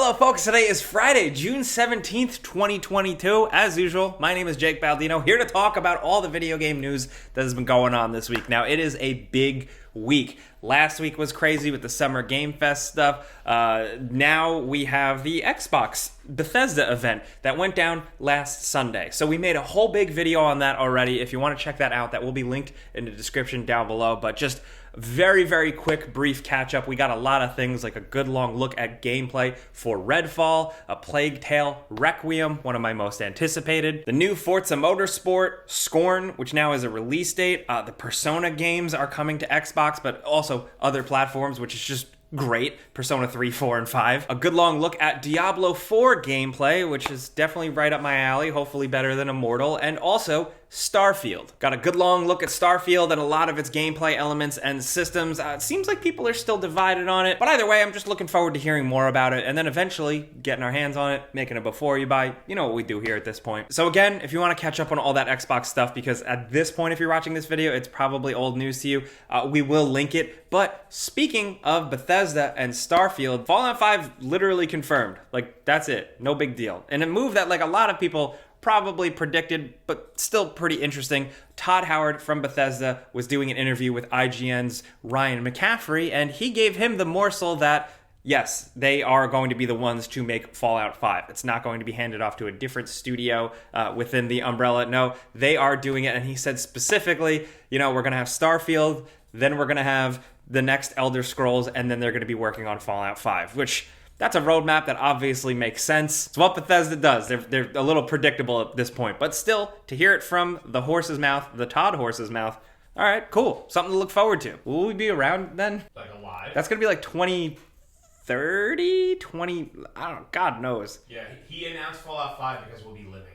Hello folks, today is Friday, June 17th, 2022. As usual, my name is Jake Baldino, here to talk about all the video game news that has been going on this week. Now, it is a big week. Last week was crazy with the Summer Game Fest stuff. Now we have the Xbox Bethesda event that went down last Sunday. So we made a whole big video on that already. If you want to check that out, that will be linked in the description down below. But just very quick, brief catch-up. We got a lot of things, like a good long look at gameplay for Redfall, A Plague Tale, Requiem, one of my most anticipated, the new Forza Motorsport, Scorn, which now has a release date. The Persona games are coming to Xbox, but also other platforms, which is just great. Persona 3, 4, and 5. A good long look at Diablo 4 gameplay, which is definitely right up my alley, hopefully better than Immortal, and also Starfield. Got a good long look at Starfield and a lot of its gameplay elements and systems. It seems like people are still divided on it, but either way, I'm just looking forward to hearing more about it, and then eventually getting our hands on it, making it before you buy. You know what we do here at this point. So again, if you want to catch up on all that Xbox stuff, because at this point, if you're watching this video, it's probably old news to you, we will link it. But speaking of Bethesda and Starfield, Fallout 5 literally confirmed. Like, that's it. No big deal. And a move that, like, a lot of people probably predicted, but still pretty interesting. Todd Howard from Bethesda was doing an interview with IGN's Ryan McCaffrey, and he gave him the morsel that, yes, they are going to be the ones to make Fallout 5. It's not going to be handed off to a different studio within the umbrella. No, they are doing it, and he said specifically, you know, we're going to have Starfield, then we're going to have the next Elder Scrolls, and then they're going to be working on Fallout 5, which that's a roadmap that obviously makes sense. It's what Bethesda does. They're a little predictable at this point, but still, to hear it from the horse's mouth, the Todd horse's mouth, all right, cool. Something to look forward to. Will we be around then? Like alive? That's going to be like 2030, 20, I don't know, God knows. Yeah, he announced Fallout 5 because we'll be living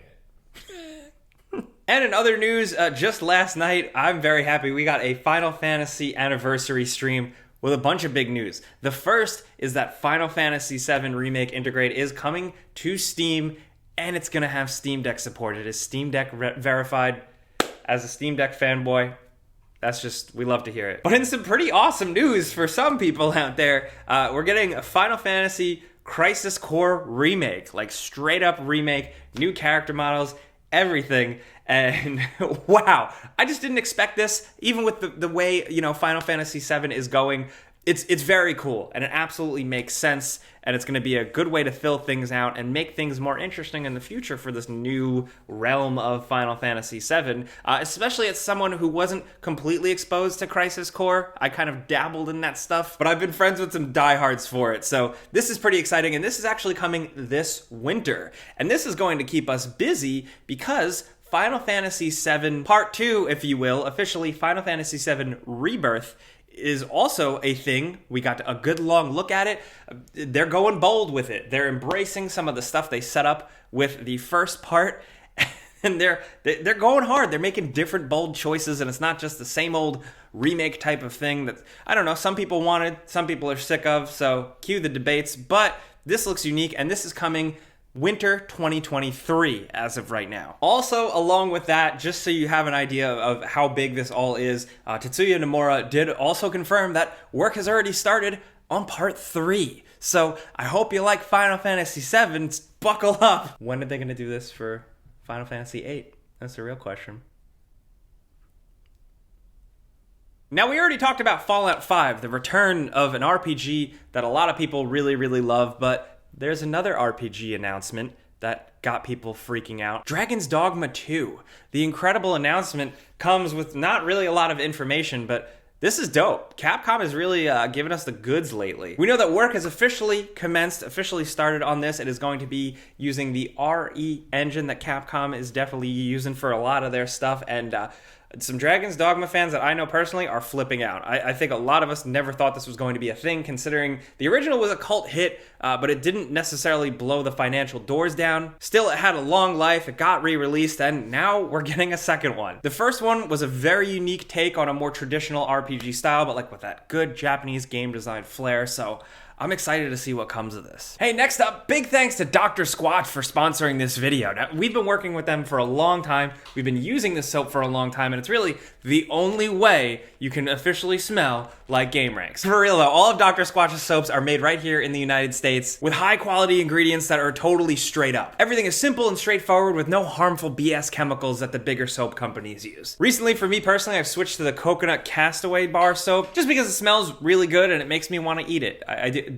it. And in other news, just last night, I'm very happy. We got a Final Fantasy anniversary stream with a bunch of big news. The first is that Final Fantasy VII Remake Integrate is coming to Steam, and it's going to have Steam Deck support. It is Steam Deck verified. As a Steam Deck fanboy, that's just, we love to hear it. But in some pretty awesome news for some people out there, we're getting a Final Fantasy Crisis Core remake, like straight up remake, new character models, everything. And wow, I just didn't expect this, even with the way, you know, Final Fantasy VII is going. It's very cool, and it absolutely makes sense, and it's going to be a good way to fill things out and make things more interesting in the future for this new realm of Final Fantasy VII, especially as someone who wasn't completely exposed to Crisis Core. I kind of dabbled in that stuff, but I've been friends with some diehards for it, so this is pretty exciting, and this is actually coming this winter, and this is going to keep us busy because Final Fantasy VII Part 2, if you will, officially Final Fantasy VII Rebirth, is also a thing. We got a good long look at it. They're going bold with it. They're embracing some of the stuff they set up with the first part, and they're going hard. They're making different bold choices, and it's not just the same old remake type of thing that, I don't know, some people wanted, some people are sick of, so cue the debates, but this looks unique, and this is coming winter 2023 as of right now. Also, along with that, just so you have an idea of how big this all is, Tetsuya Nomura did also confirm that work has already started on part 3. So I hope you like Final Fantasy VII. Buckle up. When are they going to do this for Final Fantasy VIII? That's the real question. Now, we already talked about Fallout 5, the return of an RPG that a lot of people really love, but there's another RPG announcement that got people freaking out. Dragon's Dogma 2. The incredible announcement comes with not really a lot of information, but this is dope. Capcom has really given us the goods lately. We know that work has officially started on this. It is going to be using the RE engine that Capcom is definitely using for a lot of their stuff, and some Dragon's Dogma fans that I know personally are flipping out. I think a lot of us never thought this was going to be a thing, considering the original was a cult hit, but it didn't necessarily blow the financial doors down. Still, it had a long life, it got re-released, and now we're getting a second one. The first one was a very unique take on a more traditional RPG style, but like with that good Japanese game design flair, so I'm excited to see what comes of this. Hey, next up, big thanks to Dr. Squatch for sponsoring this video. Now, we've been working with them for a long time. We've been using this soap for a long time, and it's really the only way you can officially smell like gameranx. For real though, all of Dr. Squatch's soaps are made right here in the United States with high quality ingredients that are totally straight up. Everything is simple and straightforward with no harmful BS chemicals that the bigger soap companies use. Recently, for me personally, I've switched to the coconut castaway bar soap just because it smells really good and it makes me want to eat it.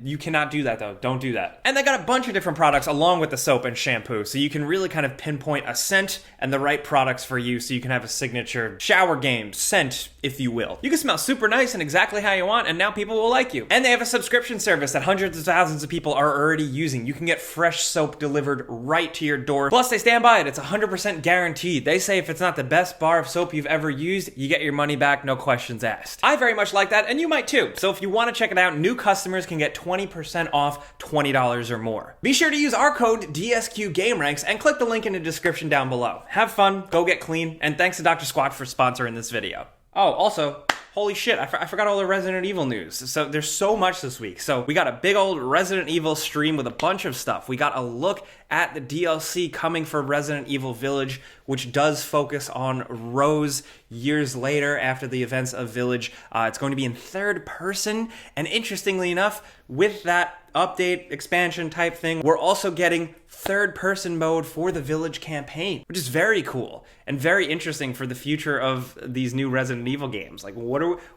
You cannot do that though, don't do that. And they got a bunch of different products along with the soap and shampoo, so you can really kind of pinpoint a scent and the right products for you so you can have a signature shower game scent, if you will. You can smell super nice and exactly how you want, and now people will like you. And they have a subscription service that hundreds of thousands of people are already using. You can get fresh soap delivered right to your door. Plus, they stand by it. It's 100% guaranteed. They say if it's not the best bar of soap you've ever used, you get your money back, no questions asked. I very much like that, and you might too. So if you want to check it out, new customers can get 20% off $20 or more. Be sure to use our code DSQGameranx and click the link in the description down below. Have fun, go get clean, and thanks to Dr. Squatch for sponsoring this video. Oh, also, holy shit, I forgot all the Resident Evil news. So there's so much this week. So we got a big old Resident Evil stream with a bunch of stuff. We got a look at the DLC coming for Resident Evil Village, which does focus on Rose years later after the events of Village. It's going to be in third person, and interestingly enough, with that update, expansion type thing, we're also getting third person mode for the Village campaign, which is very cool and very interesting for the future of these new Resident Evil games. Like,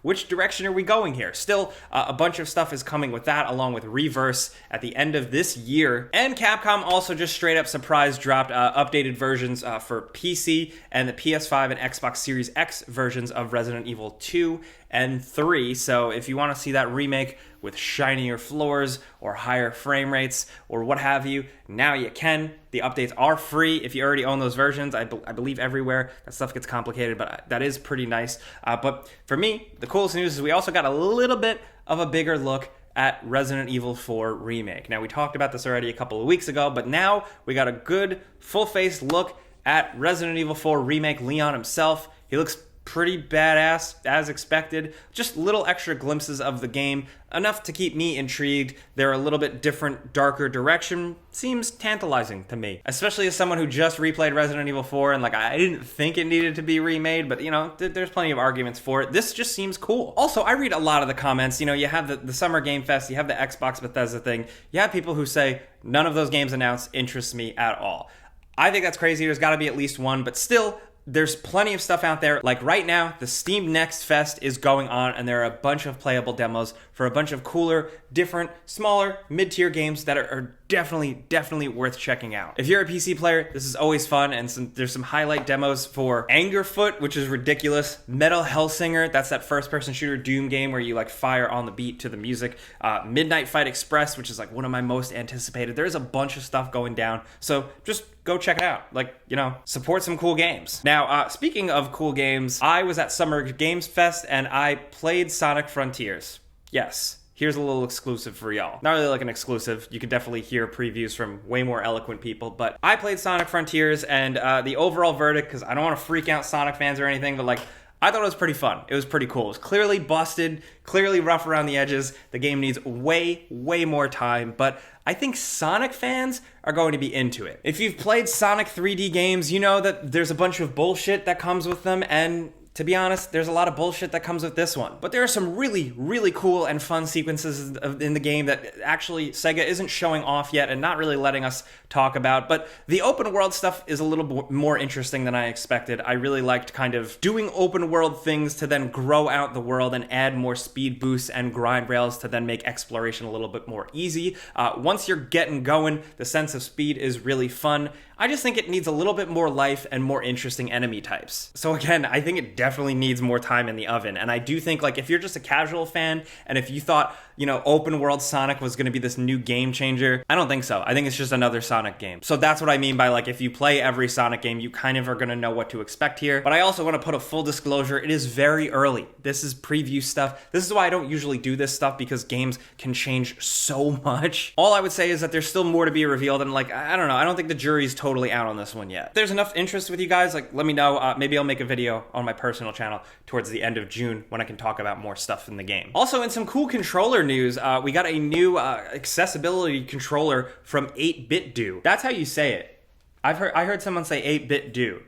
which direction are we going here? Still, a bunch of stuff is coming with that, along with Reverse at the end of this year. And Capcom also just straight up surprise dropped updated versions for PC and the PS5 and Xbox Series X versions of Resident Evil 2 and 3. So if you want to see that remake with shinier floors or higher frame rates or what have you, now you can. The updates are free if you already own those versions. I believe everywhere. That stuff gets complicated, but that is pretty nice. But for me, the coolest news is we also got a little bit of a bigger look at Resident Evil 4 Remake. Now, we talked about this already a couple of weeks ago, but now we got a good full-faced look at Resident Evil 4 Remake, Leon himself. He looks pretty badass, as expected. Just little extra glimpses of the game, enough to keep me intrigued. They're a little bit different, darker direction. Seems tantalizing to me, especially as someone who just replayed Resident Evil 4 and like I didn't think it needed to be remade, but you know, there's plenty of arguments for it. This just seems cool. Also, I read a lot of the comments. You know, you have the Summer Game Fest, you have the Xbox Bethesda thing. You have people who say none of those games announced interests me at all. I think that's crazy. There's got to be at least one, but still, there's plenty of stuff out there. Like right now, the Steam Next Fest is going on, and there are a bunch of playable demos for a bunch of cooler, different, smaller, mid-tier games that are definitely worth checking out. If you're a PC player, this is always fun, and there's some highlight demos for Angerfoot, which is ridiculous. Metal Hellsinger, that's that first-person shooter Doom game where you like fire on the beat to the music. Midnight Fight Express, which is like one of my most anticipated. There's a bunch of stuff going down, so just go check it out. Like, you know, support some cool games. Now, speaking of cool games, I was at Summer Games Fest and I played Sonic Frontiers. Yes. Here's a little exclusive for y'all. Not really like an exclusive. You can definitely hear previews from way more eloquent people, but I played Sonic Frontiers, and the overall verdict, because I don't want to freak out Sonic fans or anything, but like, I thought it was pretty fun. It was pretty cool. It was clearly busted, clearly rough around the edges. The game needs way more time, but I think Sonic fans are going to be into it. If you've played Sonic 3D games, you know that there's a bunch of bullshit that comes with them, and to be honest, there's a lot of bullshit that comes with this one. But there are some really cool and fun sequences in the game that actually Sega isn't showing off yet and not really letting us talk about. But the open world stuff is a little more interesting than I expected. I really liked kind of doing open world things to then grow out the world and add more speed boosts and grind rails to then make exploration a little bit more easy. Once you're getting going, the sense of speed is really fun. I just think it needs a little bit more life and more interesting enemy types. So again, I think it definitely needs more time in the oven. And I do think, like, if you're just a casual fan, and if you thought, you know, open world Sonic was going to be this new game changer, I don't think so. I think it's just another Sonic game. So that's what I mean by, like, if you play every Sonic game, you kind of are going to know what to expect here. But I also want to put a full disclosure. It is very early. This is preview stuff. This is why I don't usually do this stuff, because games can change so much. All I would say is that there's still more to be revealed, and like, I don't know. I don't think the jury's totally out on this one yet. If there's enough interest with you guys, like, let me know. Maybe I'll make a video on my personal channel towards the end of June when I can talk about more stuff in the game. Also, in some cool controller news, we got a new accessibility controller from 8BitDo. That's how you say it. I heard someone say 8BitDo.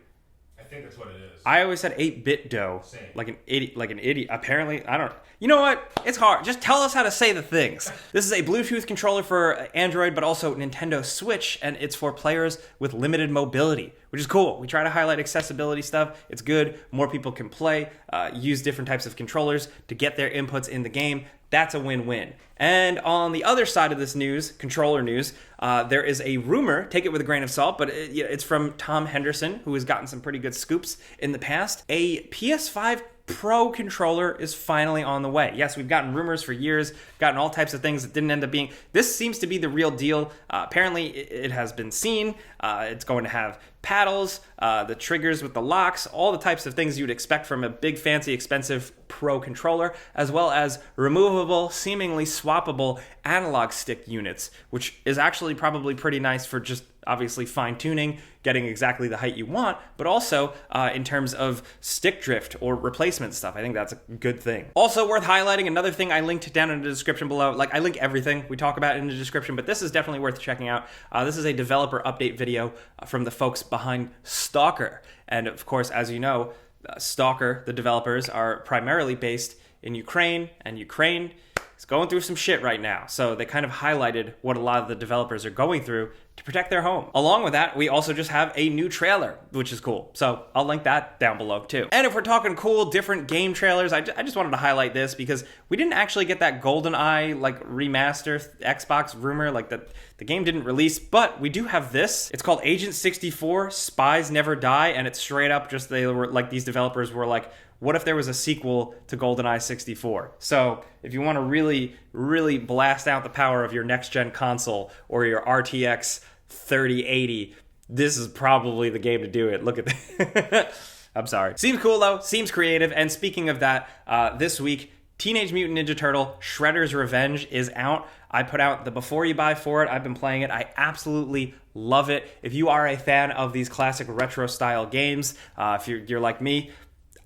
I think that's what it is. I always said 8-bit dough. Same. Like an idiot. Apparently, I don't. You know what? It's hard. Just tell us how to say the things. This is a Bluetooth controller for Android, but also Nintendo Switch, and it's for players with limited mobility, which is cool. We try to highlight accessibility stuff. It's good. More people can play, use different types of controllers to get their inputs in the game. That's a win-win. And on the other side of this news, controller news, there is a rumor, take it with a grain of salt, but it's from Tom Henderson, who has gotten some pretty good scoops in the past. A PS5 Pro controller is finally on the way. Yes, we've gotten rumors for years, gotten all types of things that didn't end up being. This seems to be the real deal. Apparently, it has been seen. It's going to have paddles, the triggers with the locks, all the types of things you'd expect from a big, fancy, expensive Pro controller, as well as removable, seemingly swappable analog stick units, which is actually probably pretty nice for just obviously fine-tuning, getting exactly the height you want, but also in terms of stick drift or replacement stuff. I think that's a good thing. Also worth highlighting, another thing I linked down in the description below. Like, I link everything we talk about in the description, but this is definitely worth checking out. This is a developer update video from the folks behind Stalker. And of course, as you know, Stalker, the developers, are primarily based in Ukraine, and Ukraine is going through some shit right now. So they kind of highlighted what a lot of the developers are going through to protect their home. Along with that, we also just have a new trailer, which is cool. So I'll link that down below too. And if we're talking cool, different game trailers, I just wanted to highlight this because we didn't actually get that Goldeneye like remaster Xbox rumor, like the game didn't release, but we do have this. It's called Agent 64, Spies Never Die, and it's straight up just, they were like, these developers were like, what if there was a sequel to GoldenEye 64? So if you want to really, really blast out the power of your next-gen console or your RTX 3080, this is probably the game to do it. Look at that. I'm sorry. Seems cool, though. Seems creative. And speaking of that, this week, Teenage Mutant Ninja Turtle Shredder's Revenge is out. I put out the before you buy for it. I've been playing it. I absolutely love it. If you are a fan of these classic retro-style games, if you're like me,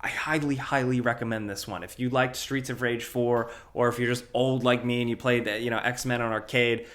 I highly, highly recommend this one. If you liked Streets of Rage 4, or if you're just old like me and you played X-Men on arcade,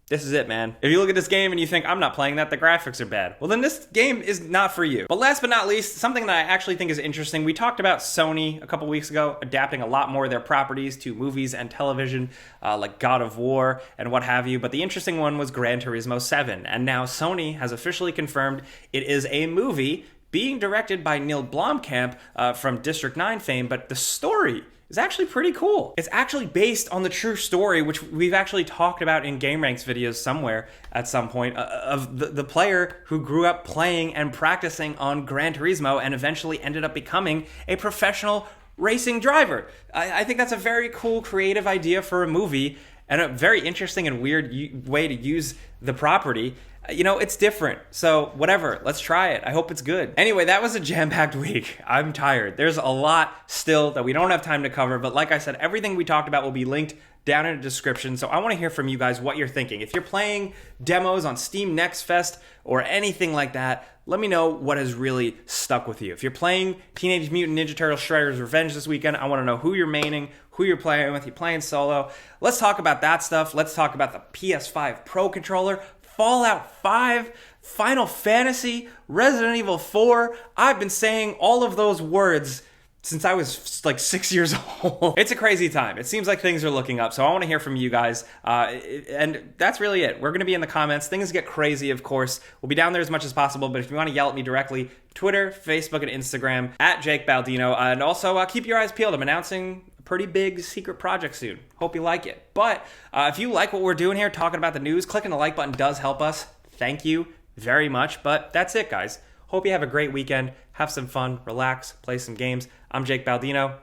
this is it, man. If you look at this game and you think, I'm not playing that, the graphics are bad, well, then this game is not for you. But last but not least, something that I actually think is interesting. We talked about Sony a couple weeks ago adapting a lot more of their properties to movies and television, like God of War and what have you. But the interesting one was Gran Turismo 7. And now Sony has officially confirmed it is a movie being directed by Neil Blomkamp from District 9 fame, but the story is actually pretty cool. It's actually based on the true story, which we've actually talked about in gameranx videos somewhere at some point, of the player who grew up playing and practicing on Gran Turismo and eventually ended up becoming a professional racing driver. I think that's a very cool, creative idea for a movie, and a very interesting and weird way to use the property. You know, it's different. So whatever, let's try it. I hope it's good. Anyway, that was a jam-packed week. I'm tired. There's a lot still that we don't have time to cover, but like I said, everything we talked about will be linked down in the description. So I want to hear from you guys what you're thinking. If you're playing demos on Steam Next Fest or anything like that, let me know what has really stuck with you. If you're playing Teenage Mutant Ninja Turtle Shredder's Revenge this weekend, I want to know who you're maining, who you're playing with, you playing solo. Let's talk about that stuff. Let's talk about the PS5 Pro controller, Fallout 5, Final Fantasy, Resident Evil 4. I've been saying all of those words since I was like 6 years old. It's a crazy time. It seems like things are looking up, so I want to hear from you guys. And that's really it. We're going to be in the comments. Things get crazy, of course. We'll be down there as much as possible, but if you want to yell at me directly, Twitter, Facebook, and Instagram, at Jake Baldino. And also, keep your eyes peeled. I'm announcing a pretty big secret project soon. Hope you like it. But if you like what we're doing here, talking about the news, clicking the like button does help us. Thank you very much. But that's it, guys. Hope you have a great weekend. Have some fun, relax, play some games. I'm Jake Baldino.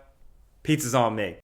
Pizza's on me.